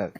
Go.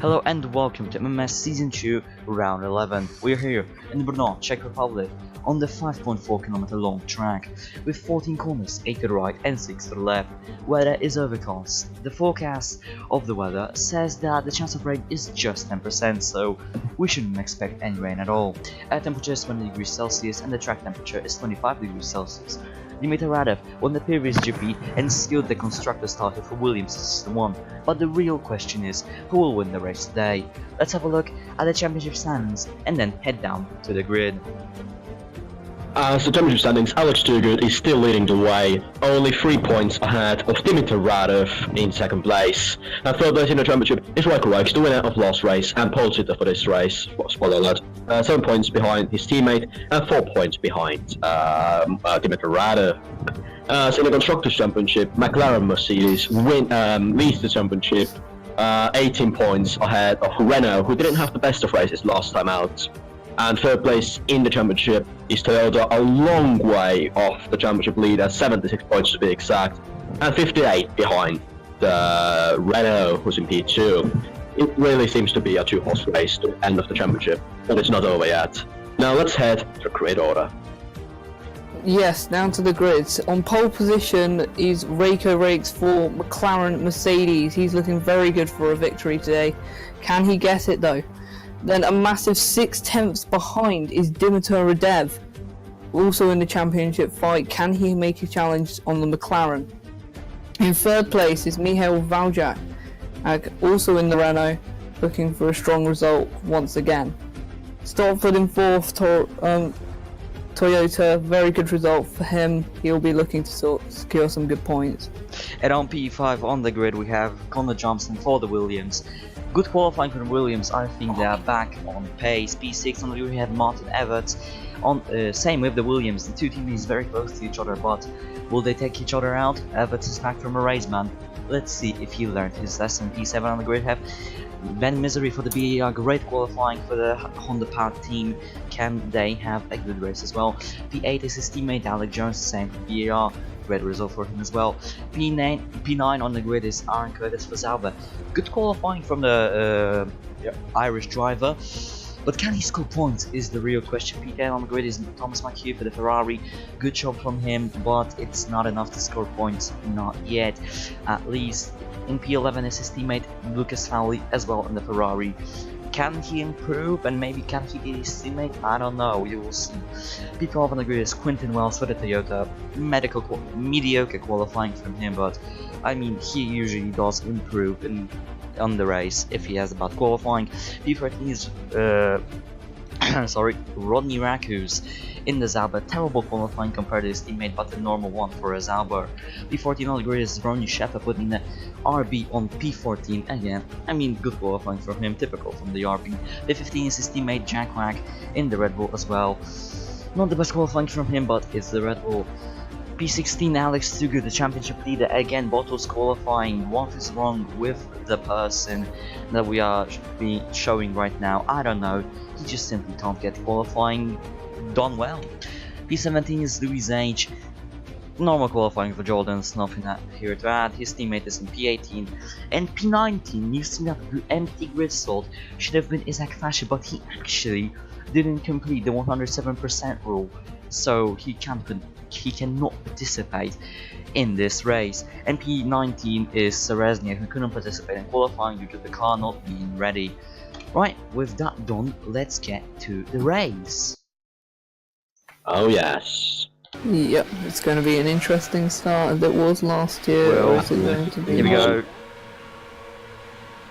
Hello and welcome to MMS Season 2, Round 11. We're here in Brno, Czech Republic, on the 5.4 km long track, with 14 corners, 8 to the right and 6 to the left. Weather is overcast. The forecast of the weather says that the chance of rain is just 10%, so we shouldn't expect any rain at all. Air temperature is 20 degrees Celsius and the track temperature is 25 degrees Celsius. Dimitar Radev won the previous GP and sealed the constructor's title for Williams System 1, but the real question is who will win the race today. Let's have a look at the championship standings and then head down to the grid. So championship standings, Alex Turgut is still leading the way, only 3 points ahead of Dimitar Radev in second place. And third place in the championship is Michael Rex, the winner of last race and pole sitter for this race, spoiler alert, 7 points behind his teammate and 4 points behind Dimitar Radev. So in the Constructors' Championship, McLaren Mercedes leads the championship, 18 points ahead of Renault, who didn't have the best of races last time out. And third place in the championship is Toyota, a long way off the championship leader, 76 points to be exact, and 58 behind the Renault, who's in P2. It really seems to be a two-horse race to the end of the championship, but it's not over yet. Now let's head to grid order. Yes, down to the grids. On pole position is Rico Rakes for McLaren Mercedes. He's looking very good for a victory today. Can he get it though? Then a massive 6/10 behind is Dimitar Radev, also in the championship fight. Can he make a challenge on the McLaren? In third place is Michal Valjak, also in the Renault, looking for a strong result once again. Stopford in fourth, Toyota, very good result for him. He'll be looking to secure some good points. And on P5 on the grid we have Connor Johnson for the Williams. Good qualifying for the Williams, I think they are back on pace. P6 on the grid we have Martin Everts. Same with the Williams, the two teams very close to each other, but will they take each other out? Everts is back from a race man. Let's see if he learned his lesson. P7 on the grid have Ben Misery for the BAR, great qualifying for the Honda Powered team. Can they have a good race as well? P8 is his teammate Alec Jones, same for BAR, great result for him as well. P9 on the grid is Aaron Curtis for Sauber. Good qualifying from the Irish driver, but can he score points is the real question. P10 on the grid is Thomas McHugh for the Ferrari. Good job from him, but it's not enough to score points, not yet. At least in P11 is his teammate Lucas Fowley as well in the Ferrari. Can he improve and maybe can he be his teammate? I don't know, you will see. P12 on the grid is Quinton Wells for the Toyota. Mediocre qualifying from him, but I mean he usually does improve on the race if he has about qualifying. P13 is Rodney Rakus in the Zauber. Terrible qualifying compared to his teammate, but a normal one for a Zauber. P14 on the grid is Ronnie Sheffer putting the RB on P14 again. I mean, good qualifying from him, typical from the RB. P15 is his teammate Jack Wack in the Red Bull as well. Not the best qualifying from him, but it's the Red Bull. P16 Alex Tugu, the championship leader, again Bottas qualifying. What is wrong with the person that we are showing right now? I don't know, he just simply can't get qualifying done well. P17 is Louis H. Normal qualifying for Jordan's, nothing here to add. His teammate is in P18. And P19, you see that the empty grid slot should have been Isaac Fasher, but he actually didn't complete the 107% rule, so he cannot participate in this race. And P19 is Sereznia, who couldn't participate in qualifying due to the car not being ready. Right, with that done, let's get to the race. Oh yes. Yep, it's going to be an interesting start as it was last year. Well, or is it going to be here we go.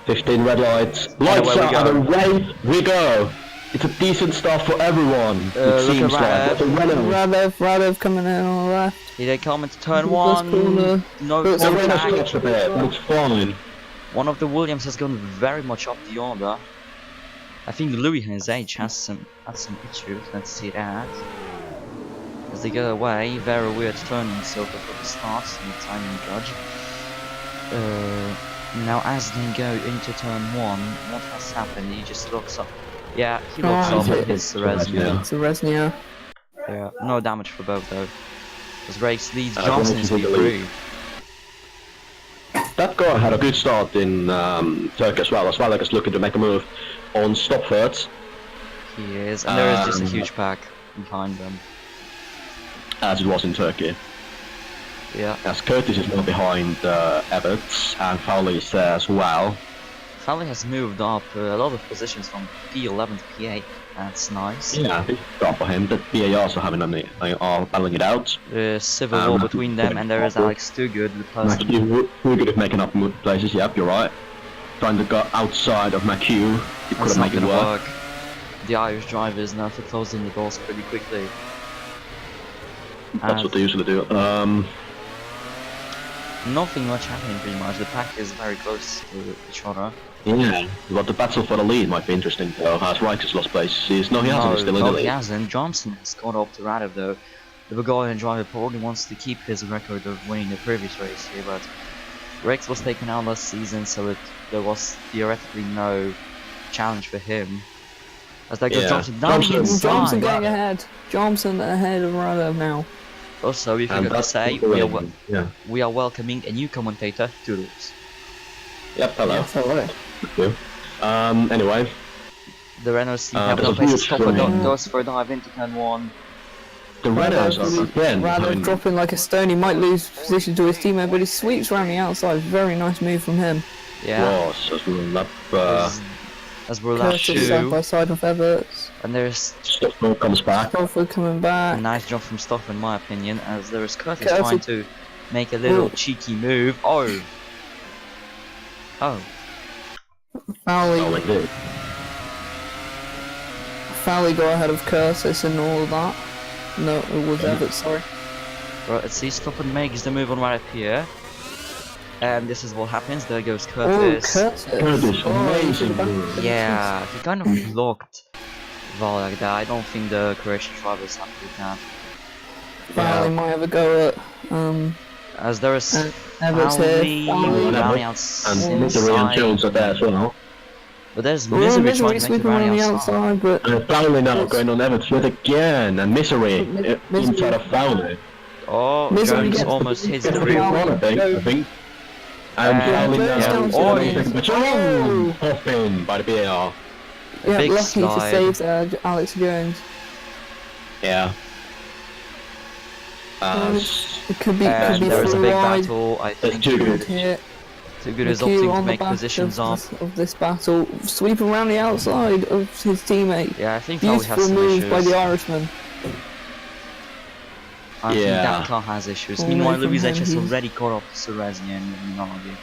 15 red lights. Lights out and away we go. It's a decent start for everyone. It seems like. Radev coming in on the left. Here they come into turn one. No contact. A bit. Looks fine. One of the Williams has gone very much up the order. I think Louis his age has some issues. Let's see that. As they go away, very weird turning circle for the start. The timing judge. Now as they go into turn one, what has happened? He just looks up. Yeah, he looks up at his Sereznia. Yeah, no damage for both though. As race leads Johnson is P3. that guy had a good start in Turkey as well. As well, like he's looking to make a move on stop third. He is, and there is just a huge pack behind them. As it was in Turkey. Yeah. As Curtis is now behind Everts, and Fowley is there as well. Fowley has moved up a lot of positions from P11 to P8. That's nice. Yeah, it's good for him. The BA also having are battling it out. There's civil war between them, and there is Alex Toogood, the person. We're good at making up places. Yep, you're right. Trying to go outside of McHugh. He That's couldn't not make it gonna work. work. The Irish drivers now for closing the doors pretty quickly. That's what they usually do. Nothing much happening pretty much. The pack is very close to each other. Yeah, but the battle for the lead might be interesting though. Has Rikers lost place? No, he hasn't. He's still in the lead. He hasn't. Johnson has caught up to Radov though. The Bulgarian driver probably wants to keep his record of winning the previous race here, but Rex was taken out last season, so there was theoretically no challenge for him. As they go Johnson down the inside. Johnson going ahead. Johnson ahead of Radov now. Also, we forgot to say, we are welcoming a new commentator, Toodles. Yep, hello. Yes, hello. Thank you. Anyway. The Renaults have no place to stop goes for a dive into turn 1. The Renaults are again. Radov dropping like a stone. He might lose position to his teammate, but he sweeps around the outside. Very nice move from him. Yeah. Was as we're lap. As we're lap 2. Side by side of Everts. And there's Stoffel comes back. Stoffel coming back. a nice jump from Stoff, in my opinion, as there is Curtis trying to make a little cheeky move. Oh. Fowley. Oh, it did. Fowley got ahead of Curtis and all of that. No, it was Everts, sorry. Right, let's see, Stoff makes the move on right up here. And this is what happens, there goes Oh, Curtis. Curtis. Curtis, amazing move. Yeah, he kind of blocked Val like that. I don't think the Croatian driver is happy with that. Fowley might have a go at As there is Everts Fowley here. rounding And Misery and Jones are there as well. But there's Misery trying to make it sweeping round on the the outside. outside, but And Fowley now going on Everts yet again, and Misery inside of Fowley. Oh, Misery Jones gets almost hits It's the 3-1, I think. And Fowley now off in by the BAR. yeah, big lucky slide. to save Alex Jones. Yeah. It could be And there is a big wide. battle, I think. Too good. Here. Toogood is McHugh opting on to the make back positions up. of this battle, sweeping around the outside of his teammate. Yeah, I think Fowley has Beautiful some move issues. by the Irishman. I think Yeah. that car has issues. Away Meanwhile, from Luis him, H has he's- already caught up to Serezi and Minardi.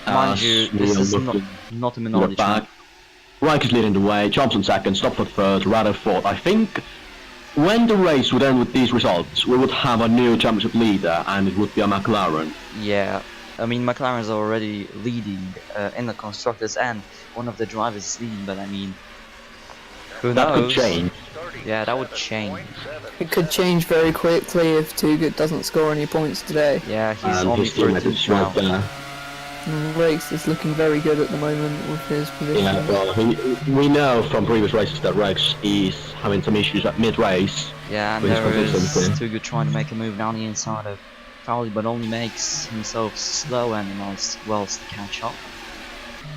Mind you, this is not a Minardi back. track. Reich is leading the way, Johnson second, Stoffel third, Radov fourth. I think when the race would end with these results, we would have a new championship leader, and it would be a McLaren. Yeah, I mean, McLaren's already leading in the constructors, and one of the drivers is leading, but I mean, who That knows? could change. Yeah, that would change. It could change very quickly if Toogood doesn't score any points today. Yeah, he's And only his teammate 13th is now. right there. Rex is looking very good at the moment with his position. Yeah, well, we know from previous races that Rex is having some issues at mid-race. Yeah, and with his there is consistency. Toogood trying to make a move down the inside of Fowley, but only makes himself slow and nice wells to catch up.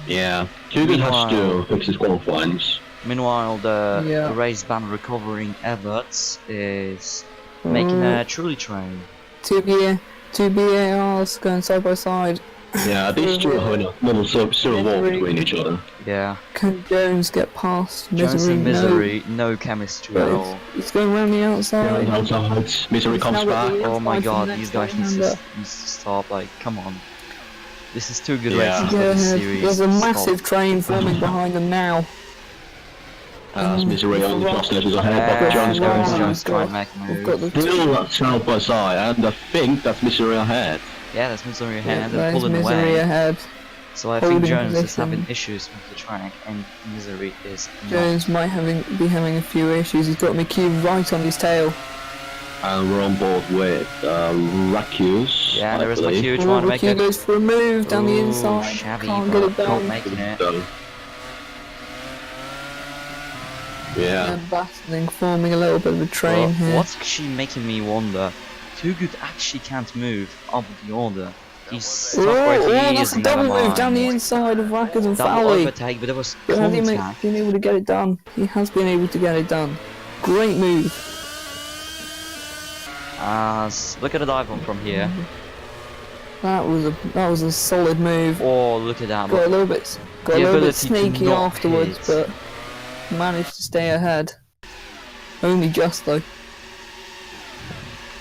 Yeah, Toogood has to fix his qualifyings. Meanwhile, the race ban recovering Everts is making a truly train. Two BARs going side by side. Yeah, these two are having a little civil war between each other. Yeah. Can Jones get past Jones Misery? and Misery, no chemistry at all. He's going around the outside. Outside, Misery comes now got back. the Oh my inside god, from these next guys need right-hander. to stop, like, come on. This is too good Yeah. racing for Yeah, the series. there's a Stop. massive train forming behind them now. Misery on the cross stages ahead, but Jones There going is down. Jones trying to make a We've got move. the Still side by side, and I think that's Misery ahead. Yeah, that's Misery ahead and there's pulling Misery away. ahead. So I think holding Jones is position. having issues with the track and Misery is not. Jones might be having a few issues. He's got McHugh right on his tail. And we're on board with Racuse. Yeah, there is I believe. McHugh trying to make McHugh it. goes for a move down the Ooh, inside. shabby, Can't get but it not down. making it. So, yeah. And battling, forming a little bit of a train here. What's actually making me wonder Too Good actually can't move up the order. He's Oh, stuck where he that's is, a double never move down the mind. inside of Rackers and Double Fowley. overtake, but there was But has he contact. been able to get it done? He has been able to get it done. Great move. Look at the dive bomb from here. That was a solid move. Oh, look at that. Got a little bit ability to sneaky not afterwards, hit. but managed to stay ahead. Only just though.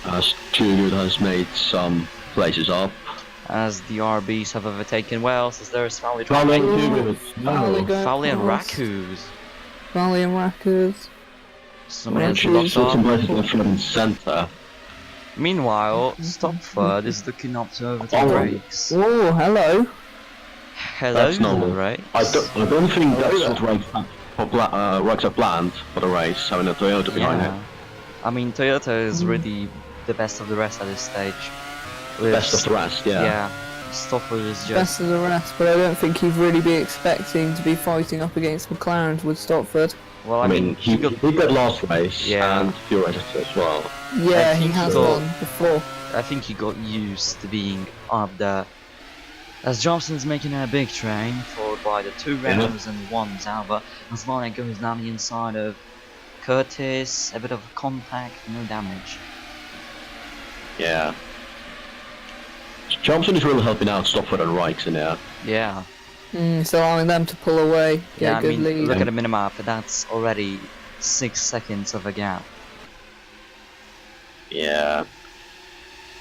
As Too Good has made some places up. As the RBs have overtaken Wales, as there's Fowley Fowley driving. and Too Good. Fowley No. going Fowley and past. Rakus. Fowley and Rackers. Someone Rakus. locked Some up. places left, right, and centre. Meanwhile, Stopford is looking up to overtake Oh. brakes. Oh, hello. Hello, That's normal. right? I don't think that's what Rex have planned for the race, having a Toyota behind it. Yeah. I mean, Toyota is really the best of the rest at this stage. With Best of the rest, yeah. Yeah. Stopford is just... Best of the rest, but I don't think he'd really be expecting to be fighting up against McLaren with Stopford. Well, I mean, he got... did that last race, Yeah. and a few races as well. Yeah, I he think has so. done before. I think he got used to being up there. As Johnson's making a big train, followed by the two Renaults and one Zauber, as Varney goes down the inside of Curtis, a bit of contact, no damage. Yeah. Johnson is really helping out Stopford and Rikes in there. Yeah, So allowing them to pull away, get yeah. a I good mean, lead. look at the minimap. That's already 6 seconds of a gap. Yeah.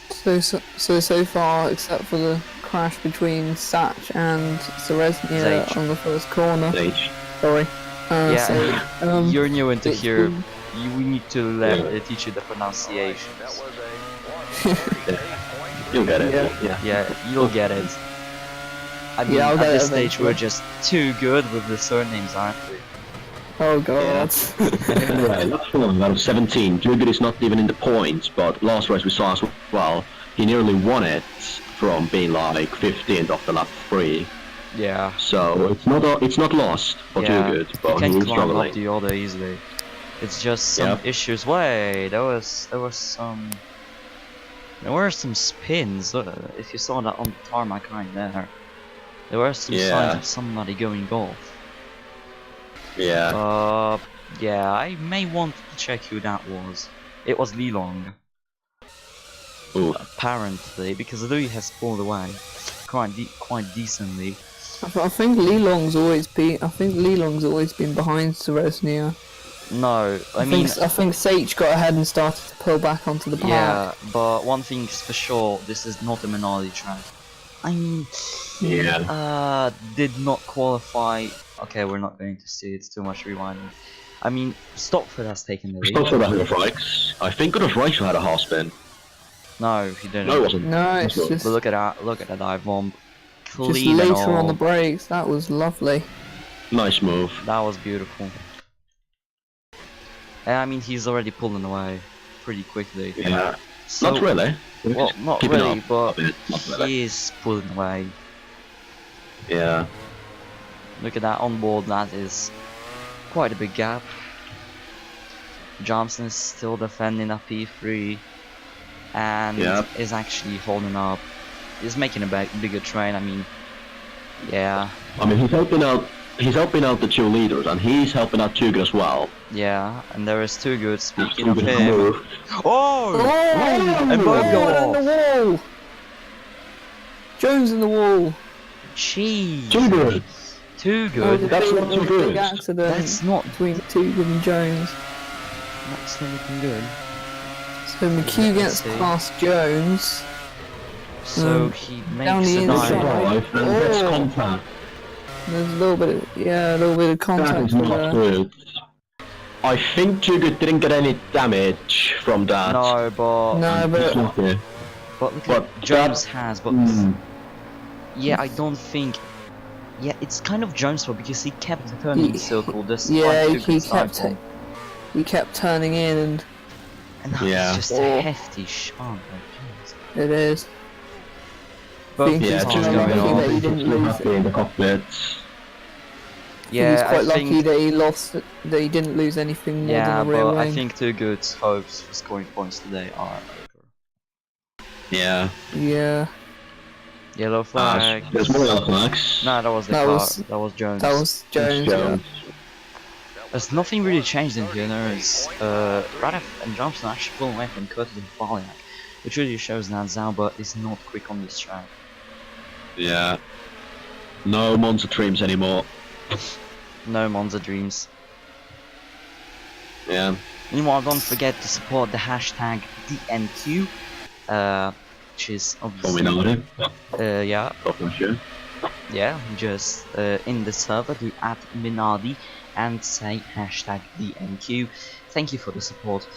So far, except for the crash between Satch and Sereznia Zage. on the first corner. Stage. Sorry. Yeah, So, you're new into it's here. been- We need to teach you the pronunciations. You'll get it. Yeah. Yeah, you'll get it. I mean, Yeah, I'll at get this it stage, eventually. we're just too good with the surnames, aren't we? Oh god. Anyway, last one out of 17. Jugger is not even in the points, but last race we saw as well, he nearly won it from being like 15th off the lap 3. Yeah. So it's not lost for Yeah, Jugger, you but can he's climb up struggling. the order easily. It's just some Yep. issues. Wait, there were some spins. If you saw that on the tarmac right there were some Yeah. signs of somebody going off. Yeah. Yeah, I may want to check who that was. It was Lilong, Ooh. apparently, because Louis has pulled away quite decently. I think Lilong's always been behind Sereznia. No, I mean, I think Sage got ahead and started to pull back onto the path. yeah, but one thing's for sure, this is not a minority track. I mean, Yeah. did not qualify. Okay, we're not going to see, it's too much rewinding. I mean, Stopford has taken the lead. Stopford had a Rikes. I think Good of Rikes had a half spin. No, he didn't. No, it wasn't. No, it's That's just But look at that dive bomb. just Clean and later on the all. brakes. That was lovely. Nice move. That was beautiful. And I mean, he's already pulling away pretty quickly. Yeah. So, Not really. well, not Keeping really, up but a bit. Not really. he is pulling away. Yeah. Look at that on board, that is quite a big gap. Johnson is still defending a P3 and Yep. is actually holding up. He's making a bigger train, I mean, yeah, I mean, he's helping out the two leaders, and he's helping out Tuger as well. yeah, and there is Too Good, speaking of Tuger's him. move. Oh! Oh! And both go off. in the wall. Jones in the wall. Jeez! Too good. Too Oh, good? That's not too big good. accident That's not, between Toogood and Jones. that's not looking good. So McHugh gets see. past Jones. So he down makes the a inside. dive. And gets Oh. contact. There's a little bit of That contact is there. not good. I think Tuger didn't get any damage from that. No, but No, It's but lucky. but look but at Jones has, but Mm. yeah, I don't think. Yeah, it's kind of Jones' fault because he kept turning in circle. This yeah, Too he Good's dive kept bomb. he kept turning in, and And that Yeah. was just a Oh. hefty shot. Like, it is. both Think these Yeah, he's cars quite Tuger lucky going that on. he didn't still lose happy in the cockpit. Yeah, He's quite I lucky think. that he didn't lose anything more Yeah, than the rear but wing. I think Too Good's hopes for scoring points today are over. Yeah. Yeah, Yellow flag. There's more yellow flags. No, that was the That car. was- That was Jones. that was Jones. Jones. There's nothing really changed in here. There's Radef and Johnson actually pulling away from Curtis and Valiak, which really shows that Zauber is not quick on this track. Yeah. No Monza Dreams anymore. No Monza Dreams. Yeah. Meanwhile, don't forget to support the hashtag DNQ, which is obviously Dominated. yeah, Sure. yeah, just in the server do @Minardi and say hashtag DNQ. Thank you for the support.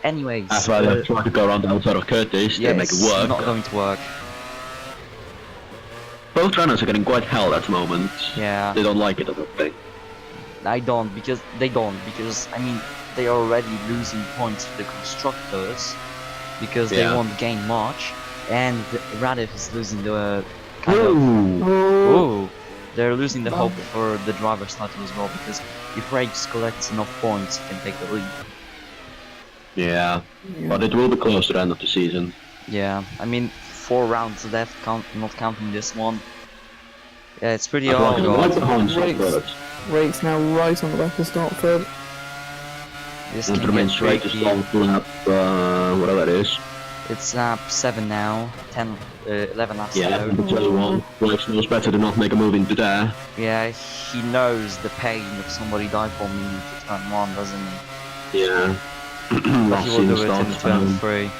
Anyways, That's why they try to go around the outside of Curtis yeah, to make it it's work. not going to work. Both runners are getting quite held at the moment. Yeah. They don't like it, I don't think. I don't because I mean they are already losing points to the constructors because they Yeah. won't gain much, and Radef is losing the kind of Ooh. oh, they're losing the hope for the driver's title as well because if Rakes collects enough points, he can take the lead. Yeah. Yeah. But it will be close to the end of the season. Yeah, I mean 4 rounds left, not counting this one. Yeah, it's pretty Right hard. behind Rakes. Stockford. Rake's now right on the back of Startford. This And can remain get straight to tricky. lap, whatever it is. It's lap 7 now, 10, 11 laps to Yeah, go. the other one. Rakes knows better to not make a move into there. Yeah, he knows the pain of somebody dive bombing into turn 1, doesn't he? Yeah. But Last he will season do it in starts, turn 3.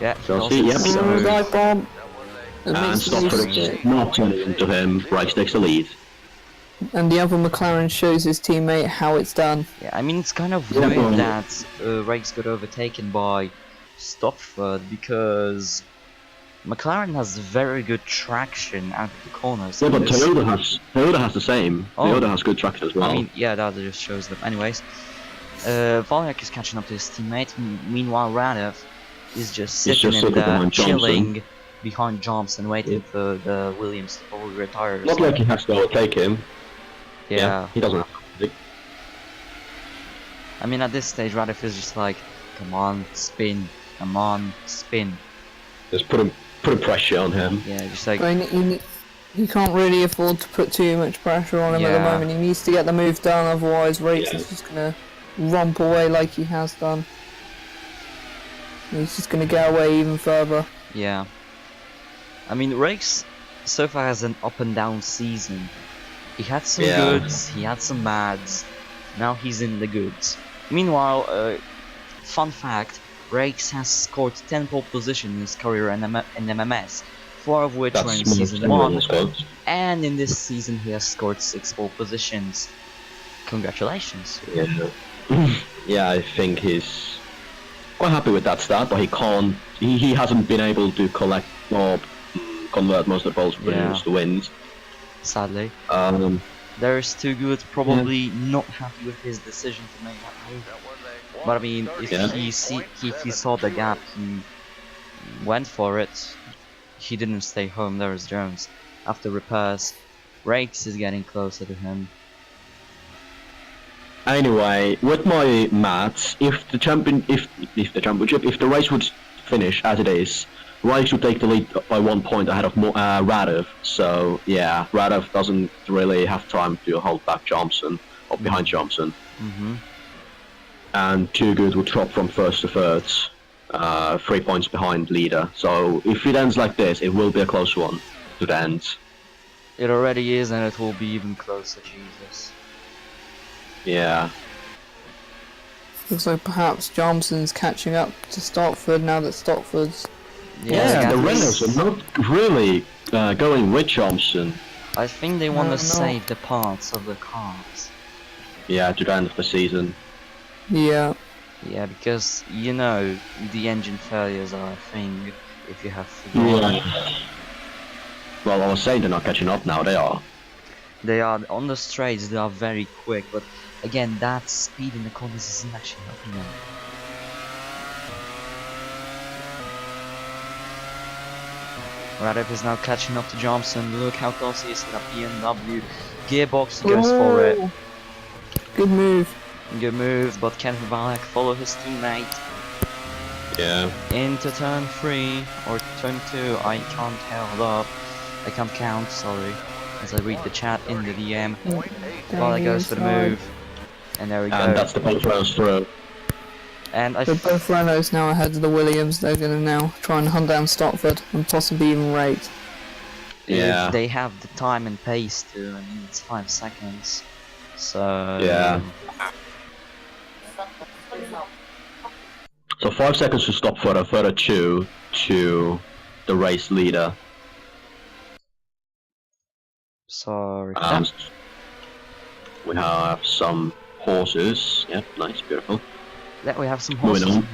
Yeah, he Chelsea, also yep. does Oh, move. dive bomb. It and makes Stockford me is sick. not turning into him. Rakes takes the lead. And the other McLaren shows his teammate how it's done. Yeah, I mean it's kind of Yeah, weird but- that Rakes got overtaken by Stopford because McLaren has very good traction out of the corners. Yeah, but because- Toyota has the same. Oh. Toyota has good traction as well. I mean, yeah, that just shows them. Anyways, Valiak is catching up to his teammate. Meanwhile, Radef is just He's sitting just in sitting there, behind Johnson. chilling behind Johnson, waiting for the Williams to probably retire. or not like he something. has to overtake him. Yeah. He doesn't have to. I mean, at this stage, Radef is just like, come on, spin, come on, spin. Just put a pressure on him. Yeah, just like, I mean, you can't really afford to put too much pressure on him at the Yeah. moment. He needs to get the move done, otherwise Rakes Yeah. is just gonna romp away like he has done. He's just gonna get away even further. yeah. I mean, Rakes so far has an up and down season. He had some Yeah. goods, he had some bads, now he's in the goods. Meanwhile, fun fact, Rakes has scored 10 pole positions in his career in MMS, 4 of which were in more season than 1, Scott. and in this season he has scored 6 pole positions. Congratulations. Yeah. Yeah, I think he's quite happy with that stat, but he can't. He hasn't been able to collect or convert most of the poles Yeah. to wins. Sadly. There There's Too Good probably not happy with his decision to make that move. But I mean, if Yeah. he saw the gap, he went for it. He didn't stay home. There was Jones. After repairs, Rakes is getting closer to him. Anyway, with my maths, if the race would finish as it is, Rice would take the lead by 1 point ahead of Radev. So yeah, Radev doesn't really have time to hold back Johnson or behind Johnson, Mm-hmm. and Too Good would drop from first to third, 3 points behind leader. So if it ends like this, it will be a close one to the end. It already is, and it will be even closer. Jesus. Yeah. Looks like perhaps Johnson's catching up to Stopford now that Stopford's... Yeah, the at Renaults least- are not really going with Johnson. I think they want No, to no. save the parts of the cars. Yeah, to the end of the season. Yeah. Yeah, because you know the engine failures are a thing. If you have forgotten. Yeah. Well, I was saying they're not catching up now. They are. They are on the straights. They are very quick, but again, that speed in the corners isn't actually helping them. Radeb is now catching up to Johnson. Look how close he is to that BMW. Gearbox goes for it. Ooh. Good move. Good move, but can Valak follow his teammate? Yeah. Into turn 3 or turn 2, I can't hold up. I can't count, sorry. As I read the chat in the DM. Bala goes for the move. And there we go. And that's the both rounds through. And I So both Renaults now ahead of the Williams. They're going to now try and hunt down Stopford and possibly even rate. Yeah. They have the time and pace to, I mean it's 5 seconds. So... Yeah. So 5 seconds to stop further 2 to the race leader. Sorry. We have some horses. Yep, nice, beautiful. Yeah, we have some Moving horses. on.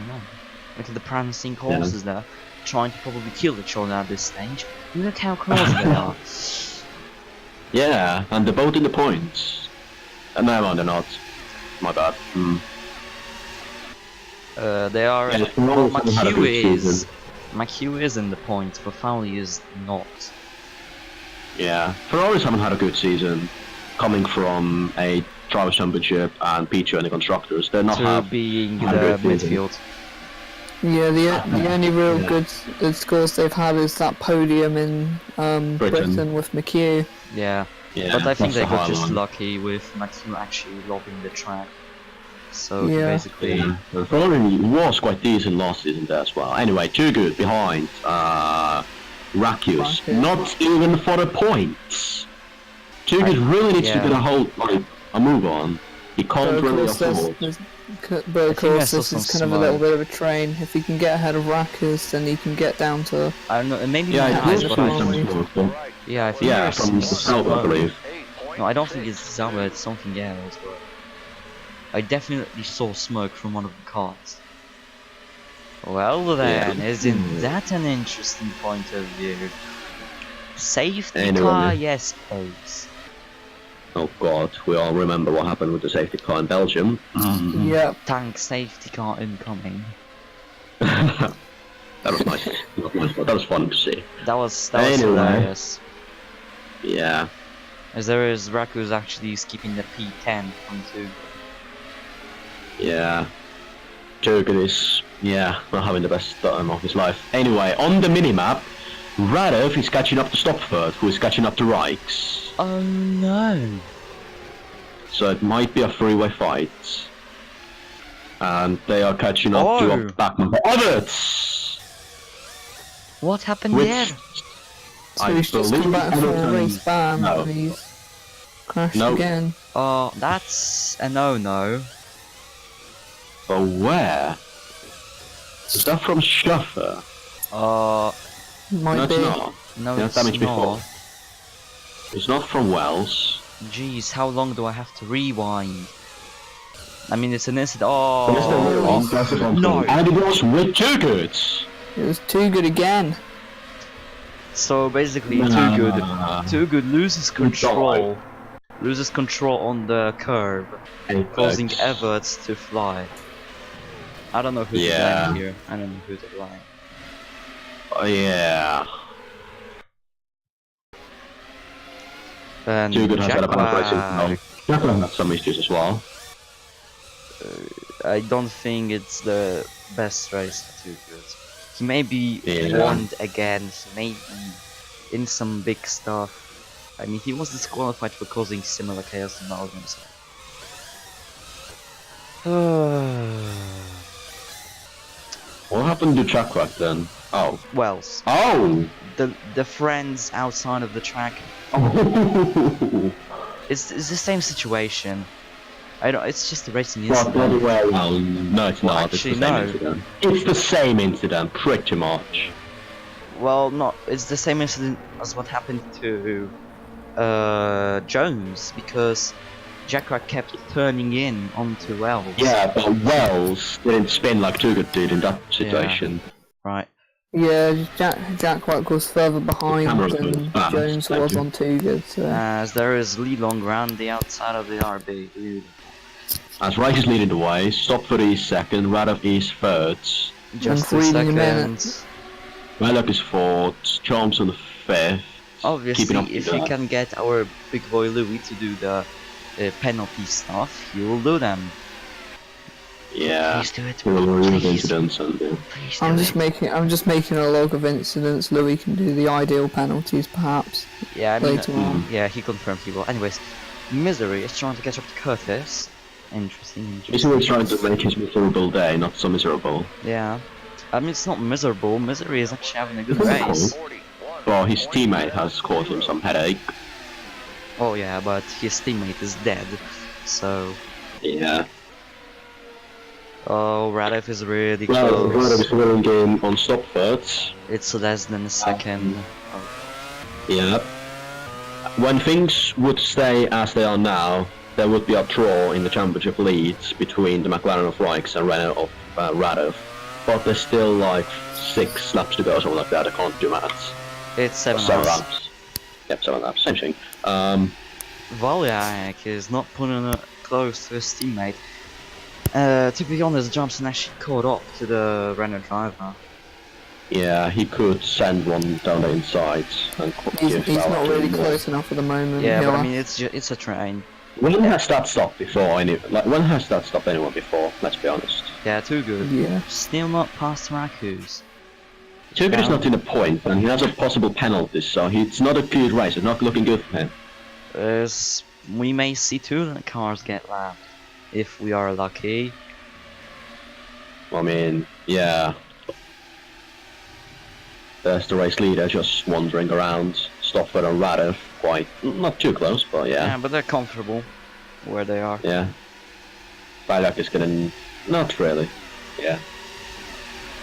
Look at the prancing horses there, trying to probably kill each other at this stage. Look how close they are. Yeah, and they're both in the points. No, they're not. My bad. They are. Yeah, Well, Ferrari's had a good season. McHugh is in the points, but Fowley is not. Yeah, Ferraris haven't had a good season, coming from a Drivers' Championship and P2 in the Constructors. They're not To being had a the good season. midfield. Yeah, the only real good scores they've had is that podium in Britain with McHugh. Yeah. Yeah, But I think that's they the got high just one. lucky with McHugh actually loving the track. So Yeah. basically, Yeah, Ferrari was quite decent last season there as well. Anyway, too good behind Rakius. Rakius. Not even for the points. Too good really needs to get a whole a move on. He can't really afford. But of think I course, saw this some is kind of a little smoke. bit of a train. If he can get ahead of Rakius, then he can get down to. I don't know, maybe Yeah, not it eyes, is but I some think, smoke. yeah, I think Yeah, there's from some South, I smoke. believe. No, I don't think it's Zauber, it's something else, but I definitely saw smoke from one of the cars. Well then, isn't that an interesting point of view? Safety Anyway. car, yes please. Oh god, we all remember what happened with the safety car in Belgium. Yeah. Tank safety car incoming. That was nice. That was fun to see. That was Anyway. hilarious. Yeah. As there is Raku's actually skipping the P10 from 2. Yeah. Jurgen is, not having the best time of his life. Anyway, on the minimap, Radov is catching up to Stopford, who is catching up to Rijks. Oh no! So it might be a three-way fight. And they are catching up to a backman. Others! What happened Which there? So he's just come back from a race ban No. and he's crashed No. again. Oh, that's a no-no. But where? Is that from Schaffer? Might No, be. it's not. No, Yeah, it's damage before. not. It's not from Wells. Jeez, how long do I have to rewind? I mean, it's an incident. No. And it was with too good. It was too good again. So basically, Nah. Too good loses control. Loses control on the curve, causing Everts to fly. I don't know who to blame here. I don't know who to blame. Oh yeah. And Too good has had a bad race Jaguar, as well. Jaguar has some issues as well. I don't think it's the best race for Too Good. He maybe Yeah. won against, maybe in some big stuff. I mean, he was disqualified for causing similar chaos in Belgium, so. What happened to Jaguar then? Oh. Wells. Oh! The friends outside of the track. It's the same situation. I don't. It's just a racing Well, bloody incident. well, no, it's Well, not. actually, it's the same no. incident. It's the same incident, pretty much. Well, not. It's the same incident as what happened to Jones, because Jaguar kept turning in onto Wells. Yeah, but Wells didn't spin like Too Good did in that situation. Right. Yeah, Jack White was further behind camera's than good. Ah, Jones thank was you. on Too Good. So. As there is Lee Long around the outside of the RB. Dude. As Rice is leading the way, Stopford is second, Radov is third, Just And a 3 second. minutes. Wellock is fourth, Johnson fifth. Obviously, Keeping up if with we that. can get our big boy Louis to do the penalty stuff, he will do them. Yeah. Please do it. There were real Please. incidents and yeah. Please do I'm it. just making a log of incidents. Louis can do the ideal penalties, perhaps. Yeah, I mean, later on. yeah, he confirmed he will. Anyways, Misery is trying to catch up to Curtis. Interesting. He's always trying to make his miserable day not so miserable. Yeah. I mean, it's not miserable. Misery is actually having a good race. Well, his teammate has caused him some headache. Oh yeah, but his teammate is dead. So, Yeah. oh, Radev is really Well, close. Radov's winning game on stop thirds. It's less than a second. Yeah. When things would stay as they are now, there would be a draw in the championship leads between the McLaren of Rijks and Renault of Radov. But there's still like 6 laps to go or something like that. I can't do maths. It's 7 7 laps. laps. Yep, 7 laps. Same thing. Valiak is not putting it close to his teammate. To be honest, Johnson actually caught up to the Renault driver. Yeah, he could send one down the inside and He's give not out really to him. close enough at the moment. Yeah, but I He'll- mean, it's a train. When has that stopped before? When has that stopped anyone before? Let's be honest. Yeah, too good. Yeah. Still not past Rakus. Tugger is not in a point, and he has a possible penalty, so it's not a good race. It's not looking good for him. We may see 2 cars get lapped if we are lucky. I mean, yeah. There's the race leader just wandering around. Stoffer and Radov, quite not too close, but Yeah, yeah, but they're comfortable where they are. yeah. Balak is getting not really, yeah.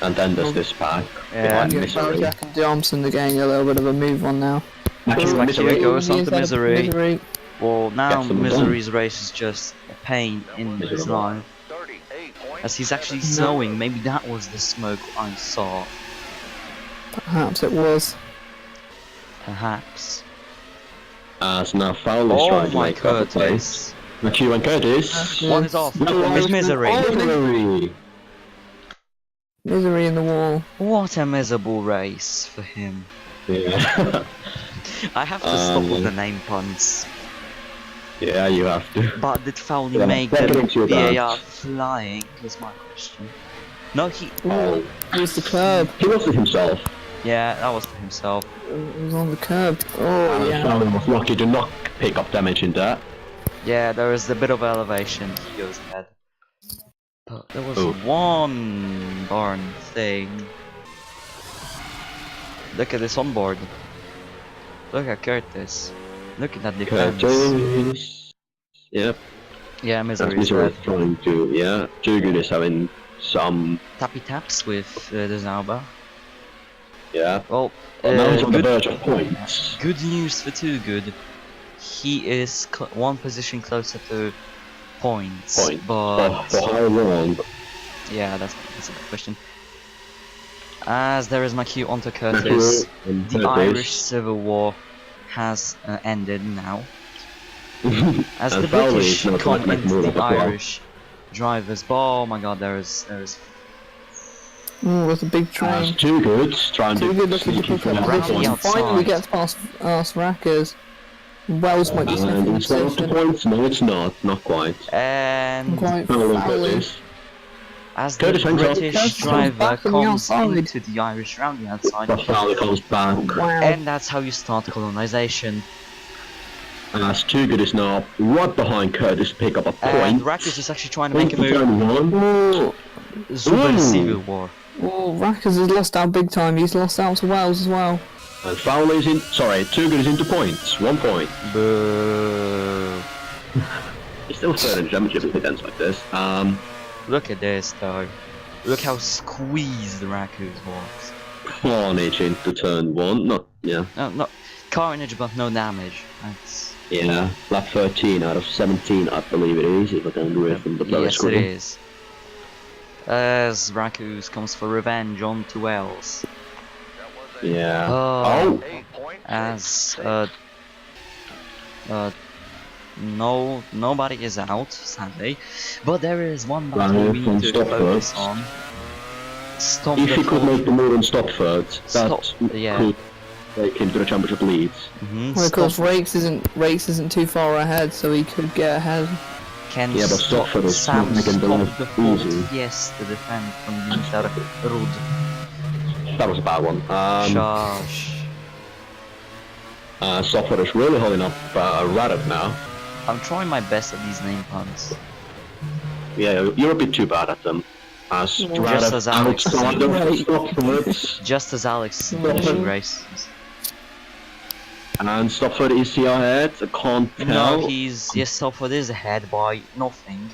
And then there's this pack Yeah. behind Yeah, Misery. Jack and Johnson are getting a little bit of a move on now. Misery goes on to Instead of Misery. Well, now Gets them Misery's race is just a pain in his life. As he's actually snowing, maybe that was the smoke I saw. Perhaps it was. Perhaps. As now Foul is Oh trying to my make up a place. Curtis. McHugh and Curtis. Yeah. One is off. No, It's Misery. Misery. Misery in the wall. What a miserable race for him. Yeah. I have to stop with the name puns. Yeah, you have to. But did Fowley Yeah, make that the makes you VAR bad. flying? Is my question. No, he. Oh, Here's the curb. he lost it himself. Yeah, that was for himself. It was on the curb. Oh, yeah. Fowler was lucky to not pick up damage in that. Yeah, there is a bit of elevation. He goes ahead. But there was Oof. one darn thing. Look at this onboard. Look at Curtis. Look at that defense. Curtis. Yep. Yeah, That's Misery is Misery red. trying to, yeah. Jugun is having some, Tappy taps with the Zauber. yeah. Well, But now he's on the good, verge of points. good news for Too Good. He is one position closer to points. But For how long? yeah, that's a good question. As there is my cue onto Curtis, And the Curtis. Irish Civil War has ended now. As And the Fowley British is not come like making into move the as well. Irish drivers, oh my god, there is Oh, that's a big That's train. too good. Trying Too to good looking to sneak in pick from up the Racky position. outside. Finally gets past Rackers. Wells might be And sniffing it's not the position. points. No, it's not quite. and Quite Fowler Fowley. Curtis. as the Curtis hangs on. British Curtis comes driver back on the comes outside. into the Irish round the outside, But Fowler comes back. Wow. and that's how you start colonization. As Too Good is now right behind Curtis to pick up a And point. Rackers is actually trying to make a move. 21. Oh, Super Ooh. Civil War. oh, Rackers has lost out big time. He's lost out to Wells as well. And Fowler is in. Sorry, Too Good is into points. 1 point. Boo. He's still third in the championship if it ends like this. Look at this though. Look how squeezed the Rackers was. Carnage into turn 1. Not, yeah. No, carnage but no damage. That's Yeah, lap 13 out of 17, I believe it is, if I can read from the blurry yes, screen. it is. As Rakus comes for revenge on to Wells. Yeah. Oh. Oh! As nobody is out, sadly, but there is one battle Right, we from need to stop focus first. on. Stop If the he could full- make the move and stop third, that Stop, yeah. could take him to the championship leads. Mhm, Well, of course, stop. Rakes isn't too far ahead, so he could get ahead. Can Yeah, but Stopford is Sam not making the stop life the fault? easy. Yes, the defend from Mr. Rud. That was a bad one. Shush. Stopford is really holding up Radov now. I'm trying my best at these name puns. Yeah, you're a bit too bad at them. As Just Radov as Alex. outside of Right. Stopford. Just as Alex No. finishing races. And Stopford is here ahead, I can't tell. No, yes, Stopford is ahead by nothing.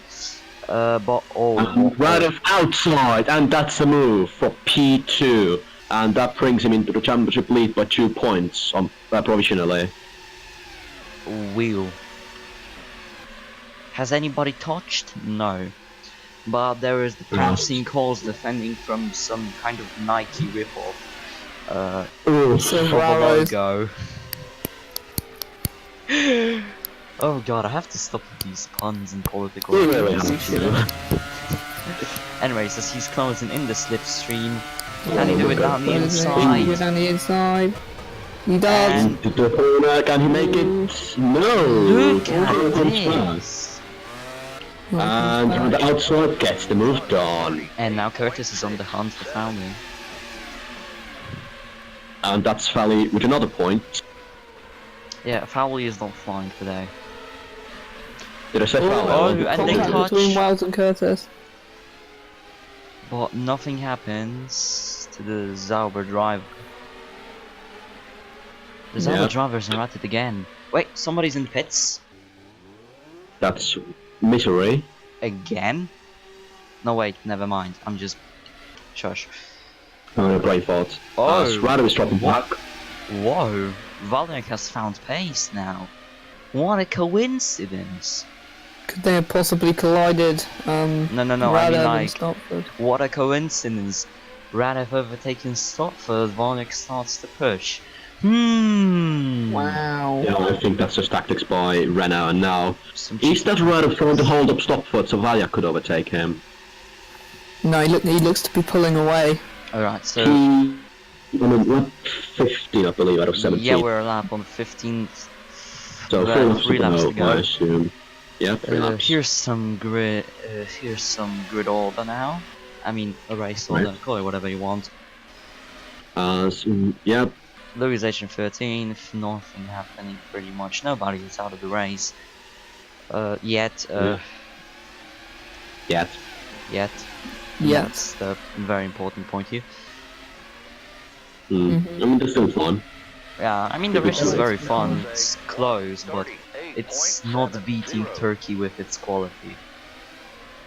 But And Radov outside, and that's a move for P2. And that brings him into the championship lead by 2 points on provisionally. wheel. Has anybody touched? No. But there is the passing calls defending from some kind of Nike ripoff. So Of a Raros. logo. Oh god, I have to stop with these puns and political. You really references. have to. Anyways, as he's closing in the slipstream, can he do it down the Go inside? down the inside. He does. And Into the corner, can he make it? No! look at Comes back. this! And from the outside gets the move done. And now Curtis is on the hunt for fouling. And that's Fally with another point. Yeah, Fowley is not flying today. Did I say Fally? oh, and they Contact touch. between Wells and Curtis. But nothing happens to the Zauber driver. The Zauber Yeah. drivers are at it again. Wait, somebody's in the pits? That's Misery. Again? No wait, never mind. I'm just... Shush. Oh, a brave thought. Oh, As Radov is dropping what? back. Whoa, Valnick has found pace now. What a coincidence. Could they have possibly collided? No, I mean Radov and like, Stopford? what a coincidence. Radev overtaking Stopford, Valnick starts to push. Wow. Yeah, I think that's just tactics by Renault, and now Some is that Radov trying to hold up Stopford so Valia could overtake him? No, he looks to be pulling away. Alright, so... He, I mean, what, 15 I believe out of 17. Yeah, we're a lap on 15th. So Well, 3 laps to go, I go. assume. Yeah, 3 laps. Here's some grid order now. I mean, a race Right. order, call it whatever you want. Yeah, Louis H13th, nothing happening pretty much. Nobody is out of the race. Yet. Yeah. Yet. Yet. That's the very important point here. I mean, they're still fun. Yeah, I mean the race is very fun. It's close, but it's not beating Turkey with its quality.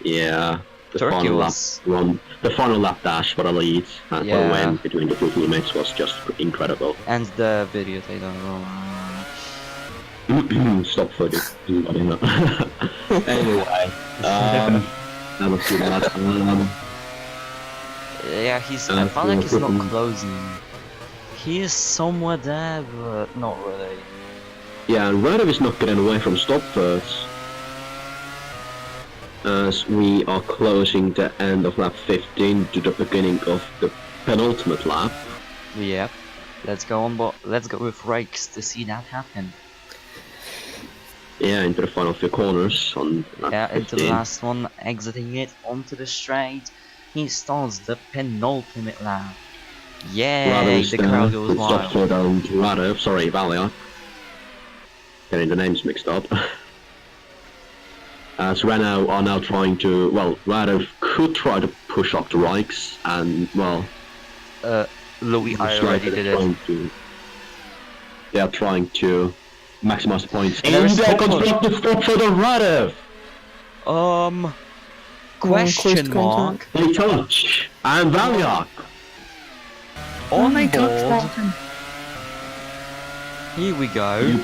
Yeah, the Turkey final was- lap run, the final lap dash for the lead and for the Yeah. win between the two teammates was just incredible. And the video they don't roll. Stop for this. Anyway, that was too bad. Yeah, I feel like he's not closing. He is somewhere there, but not really. Yeah, and Radov is not getting away from Stopford. As we are closing the end of lap 15 to the beginning of the penultimate lap. Yep. Let's go on, but let's go with Rakes to see that happen. Yeah, into the final few corners on lap Yeah, 15. into the last one, exiting it onto the straight. He starts the penultimate lap. Yay, Radov's the crowd goes with wild. Stopford and Radov, sorry, Valia. Getting the names mixed up. As Renault are now trying to, well, Radov could try to push up the Reichs, and, well... Louis, I looks like already they're did it. trying to- They are trying to maximize the points. And there In is there comes Stopford. back the Stopford of Radov! Question mark. They touch! And Valiak! On they board. touched him. Here we go. You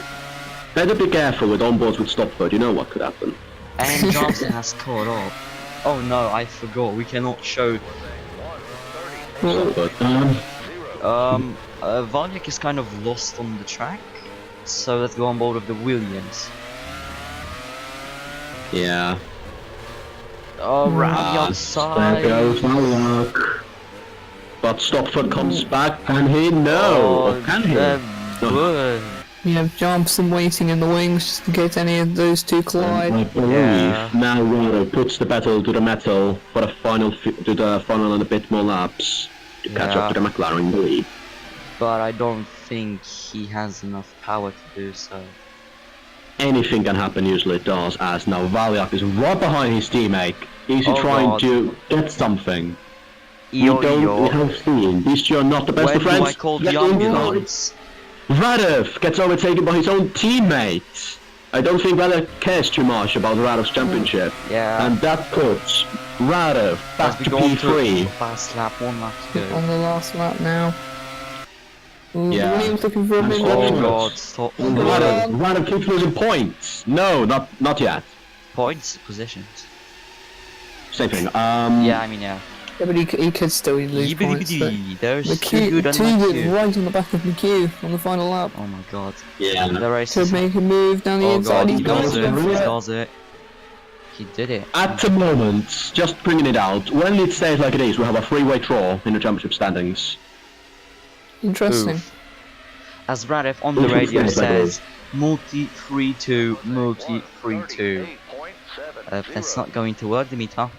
better be careful with onboards with Stopford, you know what could happen. And Johnson has caught up. Oh no, I forgot. We cannot show. Stopford. Valnick is kind of lost on the track. So let's go on board with the Williams. Yeah. Oh, round the There outside. goes Valiak. But Stopford comes back, can he? No! Oh, Or can he? No. You have Johnson waiting in the wings just in case any of those two collide. I believe Yeah. now Rado puts the battle to the metal for the final to the final and a bit more laps to catch up to the McLaren in the lead. But I don't think he has enough power to do so. Anything can happen, usually it does, as now Valiak is right behind his teammate. Is he Oh trying God. to get something? We Io. have seen. These two are not the best When of do friends. I call the Get in ambulance? Radev gets overtaken by his own teammate. I don't think Radev cares too much about Radev's championship. Yeah. And that puts Radev back As to we go on P3. Last lap, 1 lap to go. On the last lap now. Ooh, Yeah. Williams looking for a And big oh run. God, stop. Radev keeps losing points. No, not yet. Points, positions. Same thing. Yeah, I mean, yeah. Yeah, but he could still lose points. But There's the too good on two that good queue. right on the back of McHugh on the final lap. Oh my God. Yeah. The race Could is... make a move down the Oh inside. God, He's he got does it. it. He Yeah. does it. He did it. At the moment, just bringing it out, when it stays like it is, we have a three-way draw in the championship standings. Interesting. Oof. As Radev on the radio says, multi 3-2, multi 3-2. That's not going to work, Dimitar.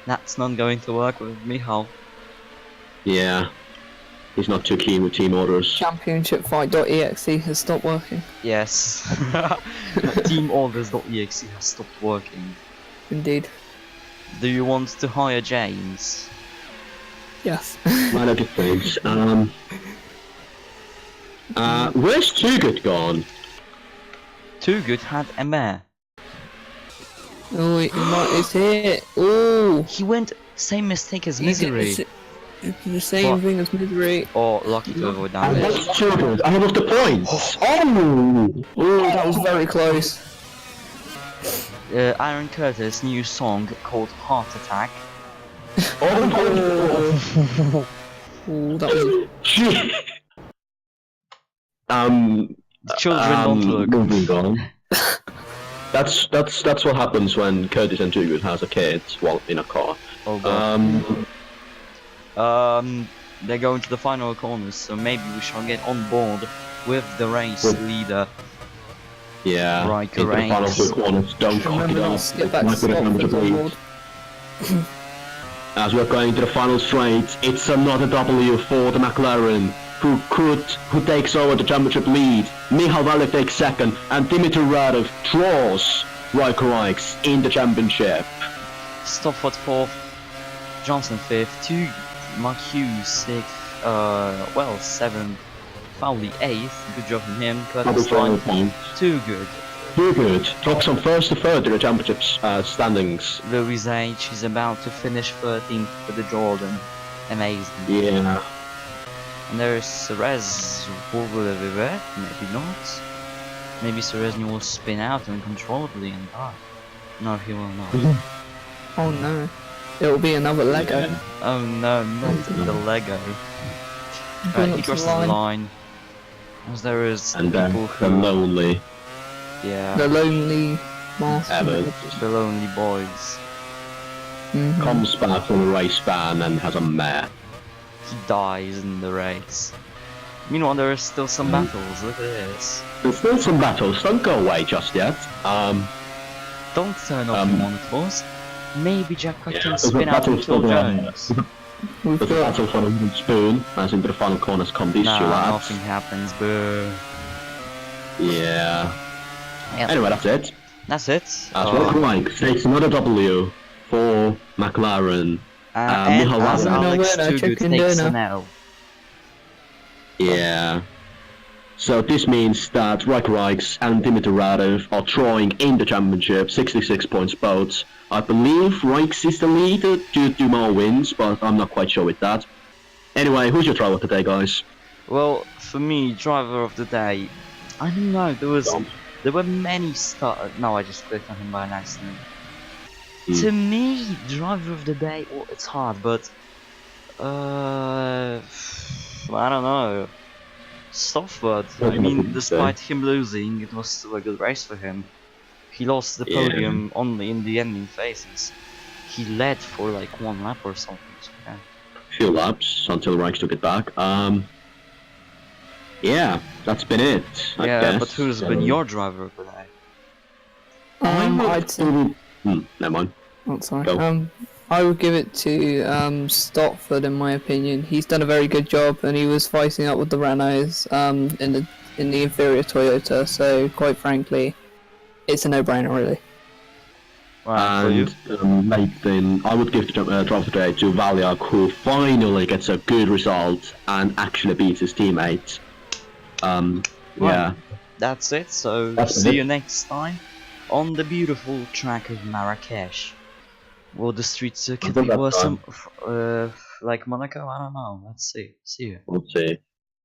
That's not going to work with Michal. Yeah. He's not too keen with team orders. Championship fight.exe has stopped working. Yes. Team orders.exe has stopped working. Indeed. Do you want to hire James? Yes. Minor difference. Where's Too Good gone? Too Good had a mare. Oh, it's here. Oh, He went same mistake as it's Misery. the same What? thing as Misery. Or lucky to avoid And damage. that's Too Good. I lost the points. Oh! Oh, that was very close. Aaron Curtis' new song called Heart Attack. Oh! Oh, that was. Shit. The children don't look. Moving on. That's what happens when Curtis and Too Good has a kid while in a car. Oh God. They're going to the final corners, so maybe we shall get on board with the race leader. Yeah. Right, into the final correct. two corners. Don't cock Remember it not up. to skip back to Might be the stop number for to the beat. board. As we're going to the final straight, it's another W for the McLaren, who takes over the championship lead. Michal Valiak takes second, and Dimitri Radev draws Raikkonen in the championship. Stofford 4th, Johnson 5th, McHugh 6th, 7th, Fowley 8th, good job from him, Curtis 9th, Too Good. Too Good drops from first to third in the championship standings. Louis H is about to finish 13th with the Jordan. Amazing. Yeah. And there is Cerez, maybe not. Maybe Cerez will spin out uncontrollably and die. No, he will not. Oh no. It will be another Lego. Oh no, not the Lego. Going He up to crosses the line. As there is And then people the who... lonely Yeah, The lonely master. Evans the lonely boys. Mhm. comes back from a race ban and has a mare. He dies in the race. Meanwhile, there is still some battles. Look at this. There's still some battles, don't go away just yet. Don't turn off the monitors. Maybe Jack Yeah, can there's a spin out battle and kill still going. Jones. We've There's a got battle for the wooden spoon, as into the final corners come these two Nah, lads. nothing happens, boo. Yeah. Yep. Anyway, that's it. That's it. As Raikkonen takes another W for McLaren. And Michal as Valiak. Alex Winner, Too Good chicken takes dinner. an L. Yeah. So this means that Raikkonen and Dimitri Radev are drawing in the championship, 66 points both. I believe Raikkonen is the leader due to more wins, but I'm not quite sure with that. Anyway, who's your driver today, guys? Well, for me, driver of the day, I don't know. There were many No, I just clicked on him by an accident. To me, driver of the day. Well, it's hard, but I don't know. Stofford. I mean, despite him losing, it was still a good race for him. He lost the Yeah. podium only in the ending phases. He led for like 1 lap or something. So, yeah. Few laps until Raikkonen took it back. yeah, that's been it. I Yeah, guess. but who's been your driver today? I'd say. Never mind. Oh, sorry. Go. I would give it to Stotford in my opinion. He's done a very good job, and he was fighting up with the Renaults in the inferior Toyota. So quite frankly, it's a no-brainer really. Right, for you? And then I would give the driver today to Valiak, who finally gets a good result and actually beats his teammates. Yeah. That's it, so That's see it. you next time on the beautiful track of Marrakesh. Will the streets could Until be that worse time. like Monaco? I don't know, let's see. See you. We'll see.